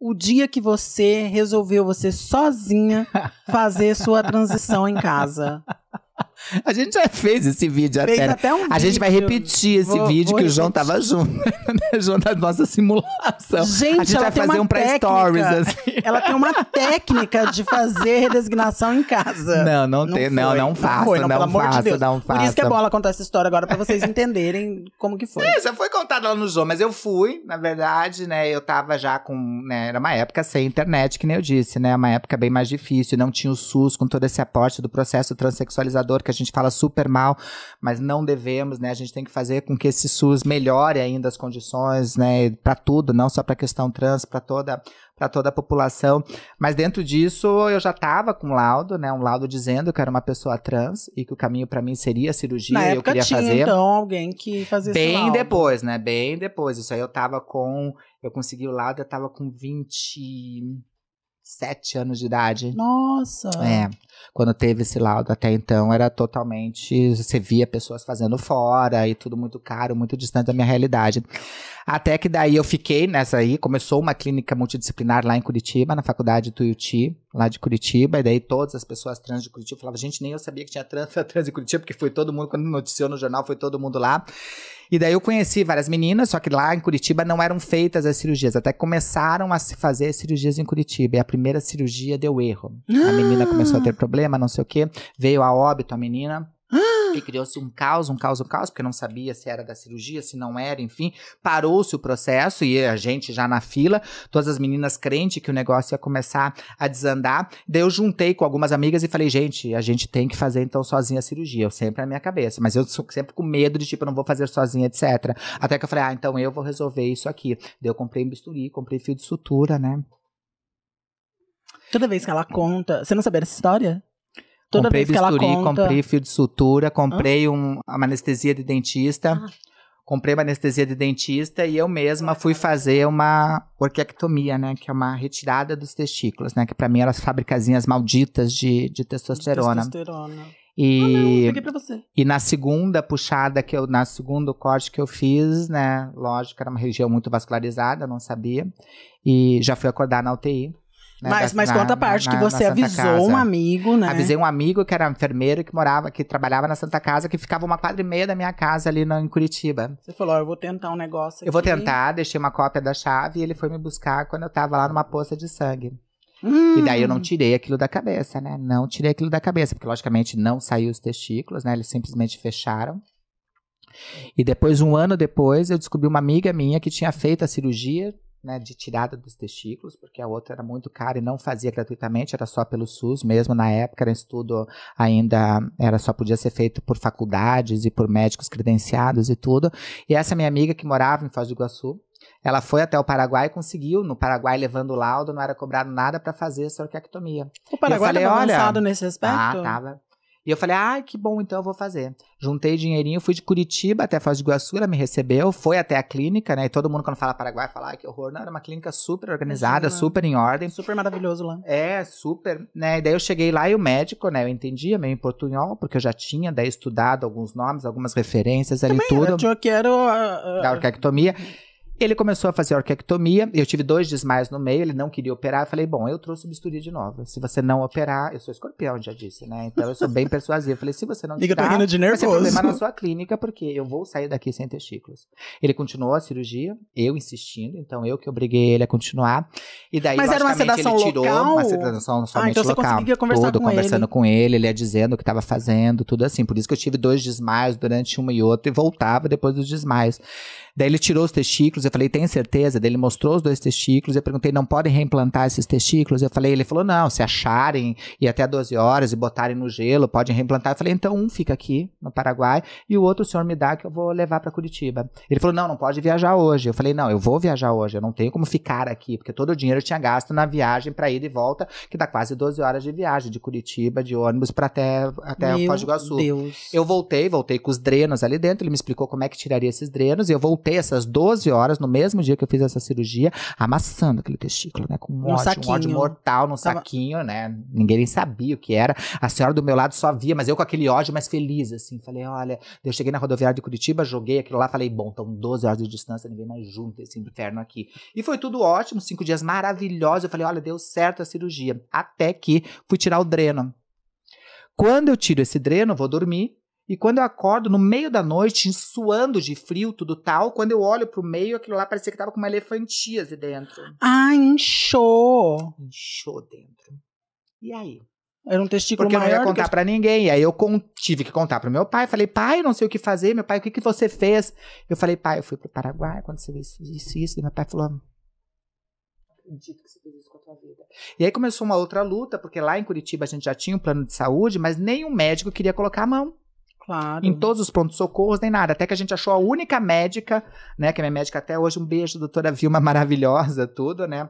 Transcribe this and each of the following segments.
o dia que você resolveu, você sozinha, fazer sua transição em casa? A gente já fez esse vídeo Fez até. até um A gente vai vídeo. repetir esse vídeo que o João tava junto. Junto da nossa simulação. Gente, a gente ela vai tem fazer uma um pré-stories. técnica. Assim. Ela tem uma técnica de fazer redesignação em casa. Não faça, pelo amor de Deus. não Por isso que é faça. bom ela contar essa história agora, pra vocês entenderem como que foi. Já foi contado lá no João, mas eu fui, na verdade, né, eu tava já com, né, era uma época sem internet, que nem eu disse, né, uma época bem mais difícil, não tinha o SUS com todo esse aporte do processo transexualizador, que a gente fala super mal, mas não devemos, né, a gente tem que fazer com que esse SUS melhore ainda as condições, né, pra tudo, não só pra questão trans, pra toda a população, mas dentro disso eu já tava com um laudo dizendo que eu era uma pessoa trans e que o caminho pra mim seria a cirurgia. Na e eu época queria tinha, fazer. então, alguém que fazia esse laudo. Bem depois, né? Bem depois. Isso aí eu consegui o laudo, eu tava com 27 anos de idade. Nossa! Quando teve esse laudo, até então era totalmente, você via pessoas fazendo fora e tudo muito caro, muito distante da minha realidade. Até que daí eu fiquei nessa aí, começou uma clínica multidisciplinar lá em Curitiba, na faculdade Tuiuti, lá de Curitiba, e daí todas as pessoas trans de Curitiba falavam, gente, nem eu sabia que tinha trans em Curitiba, porque foi todo mundo, quando noticiou no jornal, foi todo mundo lá. E daí eu conheci várias meninas, só que lá em Curitiba não eram feitas as cirurgias, até começaram a se fazer as cirurgias em Curitiba, e a primeira cirurgia deu erro. A menina começou a ter problema, não sei o quê, veio a óbito a menina, e criou-se um caos, porque não sabia se era da cirurgia, se não era, enfim. Parou-se o processo e a gente já na fila, todas as meninas crentes que o negócio ia começar a desandar. Daí eu juntei com algumas amigas e falei, gente, a gente tem que fazer então sozinha a cirurgia. Eu sempre na minha cabeça, mas eu sempre com medo de tipo, eu não vou fazer sozinha, etc. Até que eu falei, então eu vou resolver isso aqui. Daí eu comprei bisturi, comprei fio de sutura, né? Toda vez que ela conta... Você não sabia dessa história? Toda Comprei vez que ela bisturi, conta... comprei fio de sutura, comprei uma anestesia de dentista. Comprei uma anestesia de dentista e eu mesma fui fazer uma orquiectomia, né? Que é uma retirada dos testículos, né? Que pra mim eram as fabricazinhas malditas de testosterona. E... peguei pra você. E na segunda puxada, na segundo corte que eu fiz, né? Lógico, era uma região muito vascularizada, não sabia. E já fui acordar na UTI. Né, mas conta a parte que você avisou um amigo, né? Avisei um amigo que era enfermeiro, que trabalhava na Santa Casa, que ficava 1,5 quadra da minha casa ali em Curitiba. Você falou, eu vou tentar um negócio aqui. Eu vou tentar, deixei uma cópia da chave e ele foi me buscar quando eu tava lá numa poça de sangue. E daí eu não tirei aquilo da cabeça, né? Não tirei aquilo da cabeça, porque logicamente não saiu os testículos, né? Eles simplesmente fecharam. E depois, um ano depois, eu descobri uma amiga minha que tinha feito a cirurgia, né, de tirada dos testículos, porque a outra era muito cara e não fazia gratuitamente, era só pelo SUS mesmo, na época era estudo ainda, só podia ser feito por faculdades e por médicos credenciados e tudo, e essa minha amiga que morava em Foz do Iguaçu, ela foi até o Paraguai e conseguiu, no Paraguai levando o laudo, não era cobrado nada para fazer essa orquiectomia. O Paraguai estava avançado nesse aspecto? Tava. E eu falei, que bom, então eu vou fazer. Juntei dinheirinho, fui de Curitiba até Foz do Iguaçu, ela me recebeu, foi até a clínica, né? E todo mundo quando fala Paraguai fala, que horror. Não, era uma clínica super organizada, super em ordem. Super maravilhoso lá. Super, né? E daí eu cheguei lá e o médico, né? Eu entendia meio em portunhol, porque eu já tinha daí estudado alguns nomes, algumas referências ali, tudo. Eu quero... Da orquiectomia. Ele começou a fazer a orquiectomia, eu tive 2 desmaios no meio, ele não queria operar, eu falei, bom, eu trouxe o bisturi de novo, se você não operar, eu sou escorpião, já disse, né, então eu sou bem persuasivo, eu falei, se você não tirar, vai ser problema na sua clínica, porque eu vou sair daqui sem testículos. Ele continuou a cirurgia, eu insistindo, então eu que obriguei ele a continuar, e daí, mas era uma sedação ele tirou local? Uma sedação somente então local. Você conseguia conversar tudo, com conversando ele. com ele ia dizendo o que estava fazendo, tudo assim, por isso que eu tive 2 desmaios durante uma e outra, e voltava depois dos desmaios. Daí ele tirou os testículos, eu falei, tem certeza? Daí ele mostrou os 2 testículos, eu perguntei, não podem reimplantar esses testículos? Ele falou, não, se acharem e até 12 horas e botarem no gelo, podem reimplantar. Eu falei, então um fica aqui no Paraguai e o outro o senhor me dá que eu vou levar para Curitiba. Ele falou, não pode viajar hoje. Eu falei, não, eu vou viajar hoje, eu não tenho como ficar aqui, porque todo o dinheiro eu tinha gasto na viagem para ir e volta, que dá quase 12 horas de viagem, de Curitiba, de ônibus para até Foz do Iguaçu. Deus. Eu voltei com os drenos ali dentro, ele me explicou como é que tiraria esses drenos, e eu voltei voltei essas 12 horas, no mesmo dia que eu fiz essa cirurgia, amassando aquele testículo, né? Com um ódio mortal num saquinho, né? Ninguém nem sabia o que era. A senhora do meu lado só via, mas eu com aquele ódio mais feliz, assim. Falei, olha, eu cheguei na rodoviária de Curitiba, joguei aquilo lá, falei, bom, então 12 horas de distância, ninguém mais junta esse inferno aqui. E foi tudo ótimo, 5 dias maravilhosos. Eu falei, olha, deu certo a cirurgia. Até que fui tirar o dreno. Quando eu tiro esse dreno, vou dormir. E quando eu acordo, no meio da noite, suando de frio, tudo tal, quando eu olho pro meio, aquilo lá parecia que tava com uma elefantíase dentro. Ah, inchou. Inchou dentro. E aí? Era um testículo porque maior. Porque eu não ia contar pra ninguém. E aí eu tive que contar pro meu pai. Falei, pai, não sei o que fazer. Meu pai, o que você fez? Eu falei, pai, eu fui pro Paraguai, aconteceu isso. E meu pai falou, não acredito que você fez isso com a tua vida. E aí começou uma outra luta, porque lá em Curitiba a gente já tinha um plano de saúde, mas nenhum médico queria colocar a mão. Claro. Em todos os prontos-socorros, nem nada. Até que a gente achou a única médica, né? Que é minha médica até hoje. Um beijo, doutora Vilma, maravilhosa, tudo, né?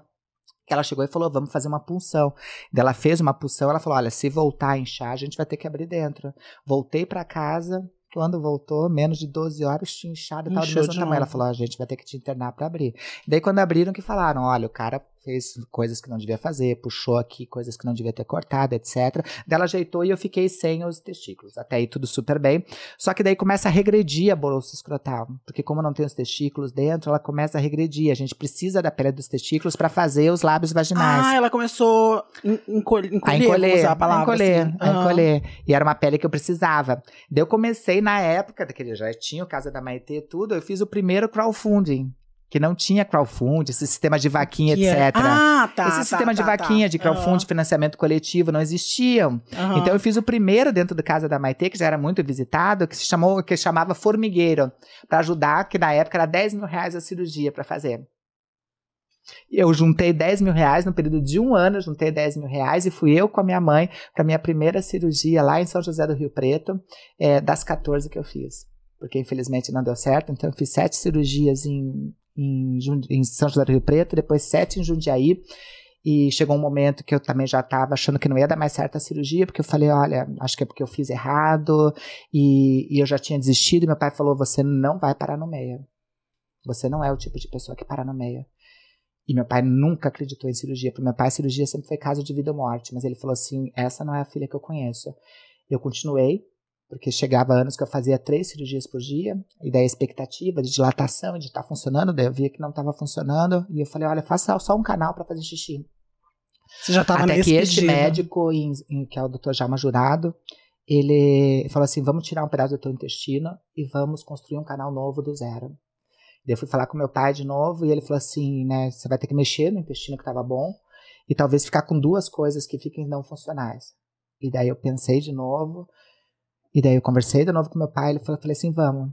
Que ela chegou e falou, vamos fazer uma punção. Daí ela fez uma punção, ela falou, olha, se voltar a inchar, a gente vai ter que abrir dentro. Voltei pra casa, quando voltou, menos de 12 horas, tinha inchado e tava do mesmo tamanho. Ela falou, a gente vai ter que te internar pra abrir. Daí quando abriram, que falaram, olha, o cara fez coisas que não devia fazer, puxou aqui coisas que não devia ter cortado, etc. Daí ela ajeitou e eu fiquei sem os testículos. Até aí tudo super bem. Só que daí começa a regredir a bolsa escrotal. Porque como não tem os testículos dentro, ela começa a regredir. A gente precisa da pele dos testículos para fazer os lábios vaginais. Ah, ela começou a encolher, usar a palavra. A encolher. E era uma pele que eu precisava. Daí eu comecei na época, daquele já tinha o Casa da Maitê e tudo, eu fiz o primeiro crowdfunding. Que não tinha crowdfunding, esse sistema de vaquinha, etc. Esse sistema de vaquinha, de crowdfunding, financiamento coletivo, não existiam. Então eu fiz o primeiro dentro do Casa da Maitê, que já era muito visitado, que chamava Formigueiro, para ajudar, que na época era 10 mil reais a cirurgia para fazer. Eu juntei 10 mil reais, no período de 1 ano, eu juntei 10 mil reais e fui eu com a minha mãe para minha primeira cirurgia lá em São José do Rio Preto, das 14 que eu fiz. Porque infelizmente não deu certo, então eu fiz 7 cirurgias em São José do Rio Preto, depois 7 em Jundiaí, e chegou um momento que eu também já estava achando que não ia dar mais certo a cirurgia, porque eu falei, olha, acho que é porque eu fiz errado, e eu já tinha desistido, e meu pai falou, você não vai parar no meio, você não é o tipo de pessoa que para no meio. E meu pai nunca acreditou em cirurgia, para meu pai cirurgia sempre foi caso de vida ou morte, mas ele falou assim, essa não é a filha que eu conheço. Eu continuei, porque chegava anos que eu fazia 3 cirurgias por dia, e daí a expectativa de dilatação, de estar funcionando, daí eu via que não estava funcionando, e eu falei, olha, faça só um canal para fazer xixi. Você já estava nesse pedido. Até que este médico, que é o Dr. Jalma Jurado, ele falou assim, vamos tirar um pedaço do teu intestino e vamos construir um canal novo do zero. Daí eu fui falar com meu pai de novo, e ele falou assim, né, você vai ter que mexer no intestino que estava bom, e talvez ficar com 2 coisas que fiquem não funcionais. E daí eu pensei de novo, e daí eu conversei de novo com meu pai, ele falei assim, vamos.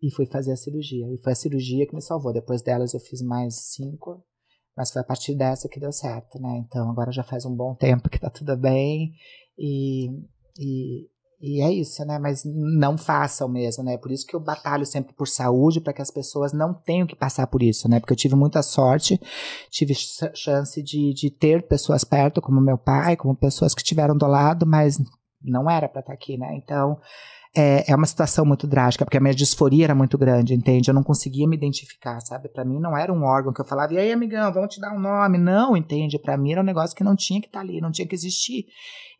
E fui fazer a cirurgia. E foi a cirurgia que me salvou. Depois delas eu fiz mais 5, mas foi a partir dessa que deu certo, né? Então agora já faz um bom tempo que tá tudo bem. E é isso, né? Mas não façam mesmo, né? Por isso que eu batalho sempre por saúde, para que as pessoas não tenham que passar por isso, né? Porque eu tive muita sorte, tive chance de ter pessoas perto, como meu pai, como pessoas que estiveram do lado, mas não era pra estar aqui, né? Então, é uma situação muito drástica, porque a minha disforia era muito grande, entende? Eu não conseguia me identificar, sabe? Pra mim não era um órgão que eu falava, e aí, amigão, vamos te dar um nome. Não, entende? Pra mim era um negócio que não tinha que estar ali, não tinha que existir.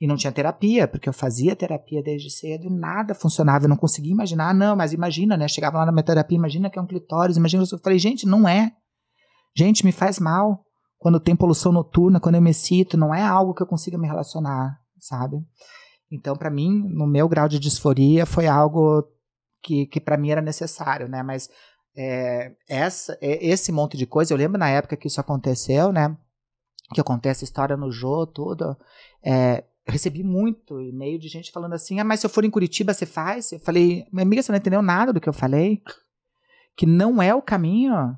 E não tinha terapia, porque eu fazia terapia desde cedo e nada funcionava. Eu não conseguia imaginar, não, mas imagina, né? Chegava lá na minha terapia, imagina que é um clitóris, imagina. Eu falei, gente, não é. Gente, me faz mal. Quando tem poluição noturna, quando eu me excito, não é algo que eu consiga me relacionar, sabe? Então, para mim, no meu grau de disforia, foi algo que para mim era necessário, né? Mas esse monte de coisa, eu lembro na época que isso aconteceu, né? Que acontece a história no Jô, tudo. Eu recebi muito e-mail de gente falando assim, mas se eu for em Curitiba, você faz? Eu falei, minha amiga, você não entendeu nada do que eu falei? Que não é o caminho.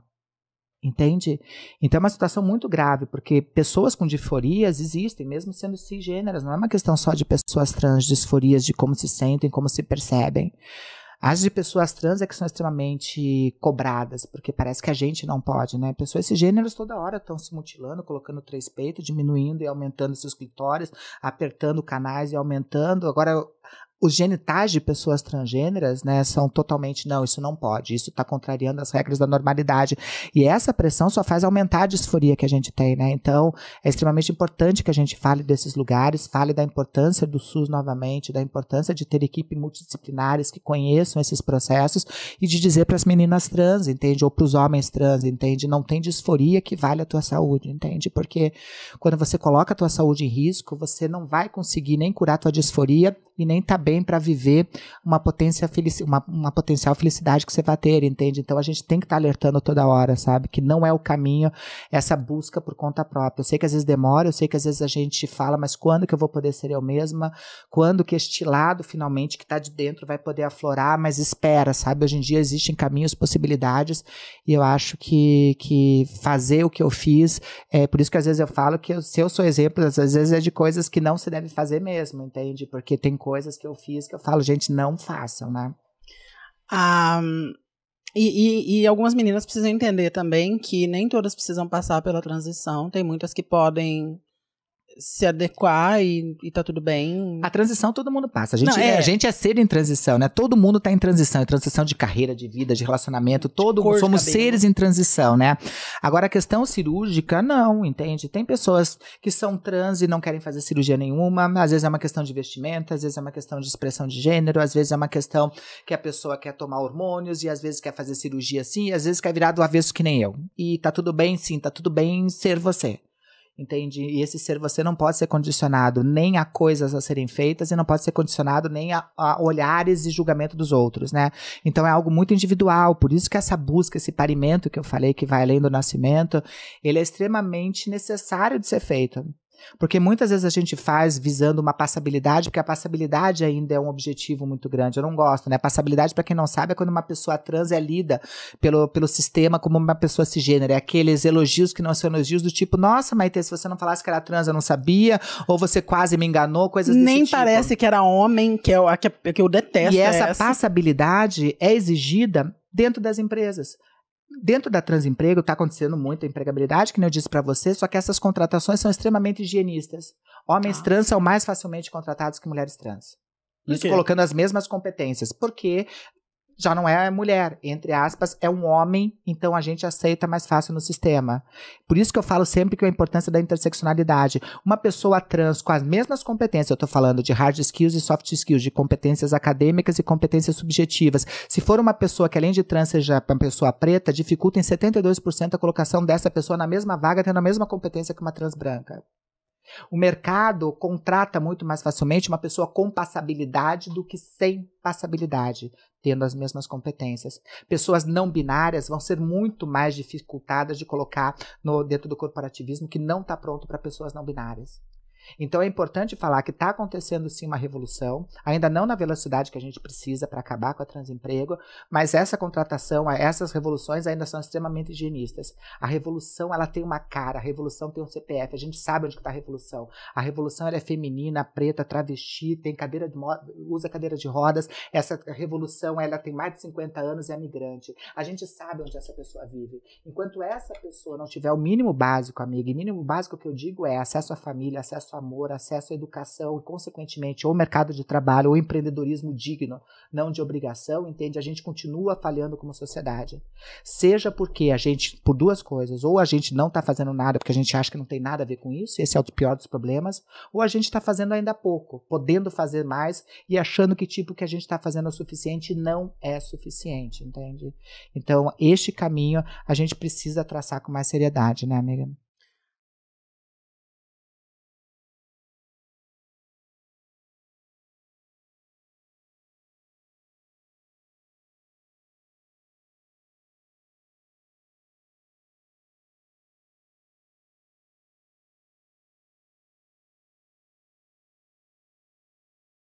Entende? Então é uma situação muito grave, porque pessoas com disforias existem, mesmo sendo cisgêneras, não é uma questão só de pessoas trans, disforias de como se sentem, como se percebem. As de pessoas trans é que são extremamente cobradas, porque parece que a gente não pode, né? Pessoas cisgêneras toda hora estão se mutilando, colocando 3 peitos, diminuindo e aumentando seus clitóris, apertando canais e aumentando. Agora, os genitais de pessoas transgêneras, né, são totalmente, não, isso não pode, isso está contrariando as regras da normalidade. E essa pressão só faz aumentar a disforia que a gente tem, né? Então, é extremamente importante que a gente fale desses lugares, fale da importância do SUS novamente, da importância de ter equipe multidisciplinares que conheçam esses processos e de dizer para as meninas trans, entende? Ou para os homens trans, entende? Não tem disforia que vale a tua saúde, entende? Porque quando você coloca a tua saúde em risco, você não vai conseguir nem curar a tua disforia e nem tá bem para viver uma potencial felicidade que você vai ter, entende? Então a gente tem que estar alertando toda hora, sabe? Que não é o caminho essa busca por conta própria. Eu sei que às vezes demora, eu sei que às vezes a gente fala, mas quando que eu vou poder ser eu mesma? Quando que este lado finalmente que tá de dentro vai poder aflorar? Mas espera, sabe? Hoje em dia existem caminhos, possibilidades, e eu acho que fazer o que eu fiz, por isso que às vezes eu falo que se eu sou exemplo, às vezes é de coisas que não se deve fazer mesmo, entende? Porque tem coisas que eu fiz que eu falo, gente, não façam, né? E algumas meninas precisam entender também que nem todas precisam passar pela transição. Tem muitas que podem se adequar e tá tudo bem. A transição todo mundo passa. A gente é ser em transição, né? Todo mundo tá em transição de carreira, de vida, de relacionamento. Somos seres em transição, né? Agora, a questão cirúrgica, não, entende? Tem pessoas que são trans e não querem fazer cirurgia nenhuma. Às vezes é uma questão de vestimenta, às vezes é uma questão de expressão de gênero, às vezes é uma questão que a pessoa quer tomar hormônios e às vezes quer fazer cirurgia assim, e às vezes quer virar do avesso que nem eu. E tá tudo bem, sim, tá tudo bem ser você. Entende? E esse ser você não pode ser condicionado nem a coisas a serem feitas e não pode ser condicionado nem a olhares e julgamento dos outros, né? Então é algo muito individual, por isso que essa busca, esse parimento que eu falei que vai além do nascimento, ele é extremamente necessário de ser feito. Porque muitas vezes a gente faz visando uma passabilidade, porque a passabilidade ainda é um objetivo muito grande. Eu não gosto, né? Passabilidade, para quem não sabe, é quando uma pessoa trans é lida pelo sistema como uma pessoa cisgênera. É aqueles elogios que não são elogios do tipo, nossa, Maitê, se você não falasse que era trans, eu não sabia, ou você quase me enganou, coisas desse Nem tipo. parece que era homem, que eu detesto. E essa passabilidade é exigida dentro das empresas. Dentro da transemprego está acontecendo muita empregabilidade, que nem eu disse para você, só que essas contratações são extremamente higienistas. Homens trans são mais facilmente contratados que mulheres trans. Isso colocando as mesmas competências. Porque já não é mulher, entre aspas, é um homem, então a gente aceita mais fácil no sistema. Por isso que eu falo sempre que a importância da interseccionalidade. Uma pessoa trans com as mesmas competências, eu estou falando de hard skills e soft skills, de competências acadêmicas e competências subjetivas. Se for uma pessoa que além de trans seja uma pessoa preta, dificulta em 72% a colocação dessa pessoa na mesma vaga, tendo a mesma competência que uma trans branca. O mercado contrata muito mais facilmente uma pessoa com passabilidade do que sem passabilidade, tendo as mesmas competências. Pessoas não binárias vão ser muito mais dificultadas de colocar dentro do corporativismo, que não está pronto para pessoas não binárias. Então é importante falar que está acontecendo sim uma revolução, ainda não na velocidade que a gente precisa para acabar com a transemprego, mas essa contratação, essas revoluções ainda são extremamente higienistas. A revolução, ela tem uma cara, a revolução tem um CPF, a gente sabe onde está a revolução. A revolução, ela é feminina, preta, travesti, tem usa cadeira de rodas. Essa revolução, ela tem mais de 50 anos e é migrante. A gente sabe onde essa pessoa vive. Enquanto essa pessoa não tiver o mínimo básico, amiga, e mínimo básico que eu digo é acesso à família, acesso ao amor, acesso à educação e, consequentemente, ou mercado de trabalho ou empreendedorismo digno, não de obrigação, entende? A gente continua falhando como sociedade. Seja porque a gente, por duas coisas, ou a gente não está fazendo nada porque a gente acha que não tem nada a ver com isso, esse é o pior dos problemas, ou a gente está fazendo ainda pouco, podendo fazer mais e achando que tipo que a gente está fazendo é o suficiente e não é suficiente, entende? Então, este caminho a gente precisa traçar com mais seriedade, né, amiga?